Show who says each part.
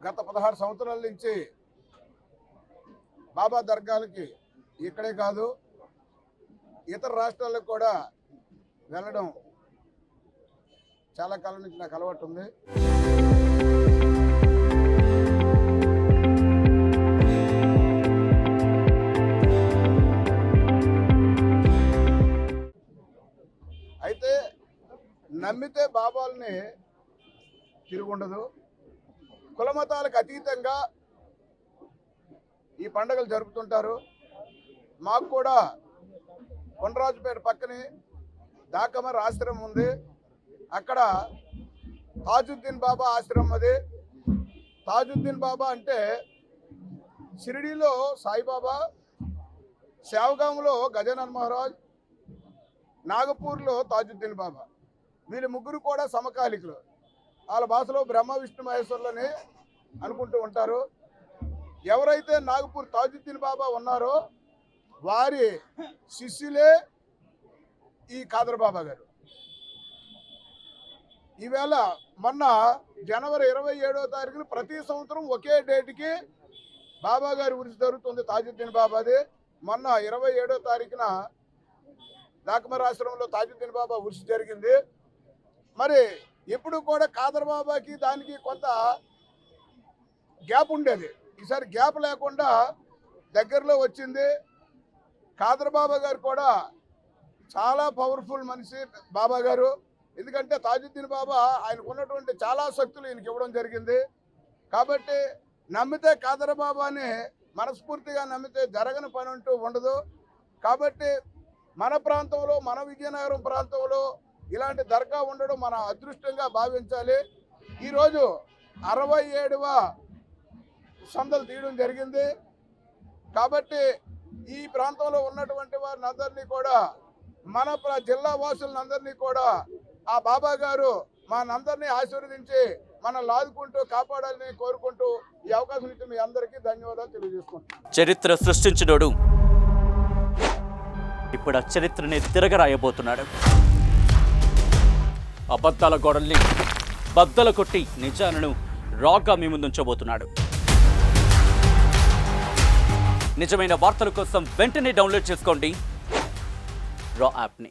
Speaker 1: గత 16 సంవత్సరాల నుంచి బాబా దర్గాలకి ఇక్కడే కాదు ఇతర రాష్ట్రాలకు కూడా వెళ్ళడం చాలా కాలం నుంచి నాకు అలవాటు ఉంది. అయితే నమ్మితే బాబాల్ని తిరుగుండదు. కులమతాలకు అతీతంగా ఈ పండుగలు జరుపుతుంటారు. మాకు కూడా కొండరాజుపేట పక్కనే దాకమర్ ఆశ్రమం ఉంది. అక్కడ తాజుద్దీన్ బాబా ఆశ్రమం అది. తాజుద్దీన్ బాబా అంటే షిరిడీలో సాయిబాబా, సేవగాంలో గజానన్ మహారాజ్, నాగపూర్లో తాజుద్దీన్ బాబా, వీళ్ళు ముగ్గురు కూడా సమకాలికులు. వాళ్ళ భాషలో బ్రహ్మ విష్ణు మహేశ్వరులని అనుకుంటూ ఉంటారు. ఎవరైతే నాగపూర్ తాజుద్దీన్ బాబా ఉన్నారో వారి శిష్యులే ఈ ఖాదర్ బాబా గారు. ఈవేళ మొన్న జనవరి 27వ తారీఖున ప్రతి సంవత్సరం ఒకే డేట్కి బాబా గారి ఉరుసు జరుగుతుంది తాజుద్దీన్ బాబాది. మొన్న 27వ తారీఖున దాకమర్ ఆశ్రమంలో తాజుద్దీన్ బాబా ఉరుసు జరిగింది. మరి ఎప్పుడు కూడా ఖాదర్ బాబాకి దానికి కొంత గ్యాప్ ఉండేది. ఈసారి గ్యాప్ లేకుండా దగ్గరలో వచ్చింది. ఖాదర్ బాబా గారు కూడా చాలా పవర్ఫుల్ మనిషి బాబా గారు. ఎందుకంటే తాజుద్దీన్ బాబా ఆయనకు ఉన్నటువంటి చాలా శక్తులు ఈయనకి ఇవ్వడం జరిగింది. కాబట్టి నమ్మితే ఖాదర్ బాబాని మనస్ఫూర్తిగా నమ్మితే జరగని పని అంటూ ఉండదు. కాబట్టి మన ప్రాంతంలో, మన విజయనగరం ప్రాంతంలో ఇలాంటి దర్గా ఉండడం మన అదృష్టంగా భావించాలి. ఈరోజు 67వ సందలు తీయడం జరిగింది. కాబట్టి ఈ ప్రాంతంలో ఉన్నటువంటి వారిని అందరినీ కూడా, మన జిల్లా వాసులందరినీ కూడా ఆ బాబా గారు మనందరినీ ఆశీర్వదించి మనం లాదుకుంటూ కాపాడాలని కోరుకుంటూ ఈ అవకాశం ఇచ్చి మీ అందరికీ ధన్యవాదాలు తెలియజేసుకుంటున్నాను.
Speaker 2: చరిత్ర సృష్టించినోడు ఇప్పుడు ఆ చరిత్రని తిరగరాయబోతున్నాడు. అబద్ధాల గోడల్ని బద్దలు కొట్టి నిజాలను రాగా మీ ముందుంచబోతున్నాడు. నిజమైన వార్తల కోసం వెంటనే డౌన్లోడ్ చేసుకోండి రా యాప్ని.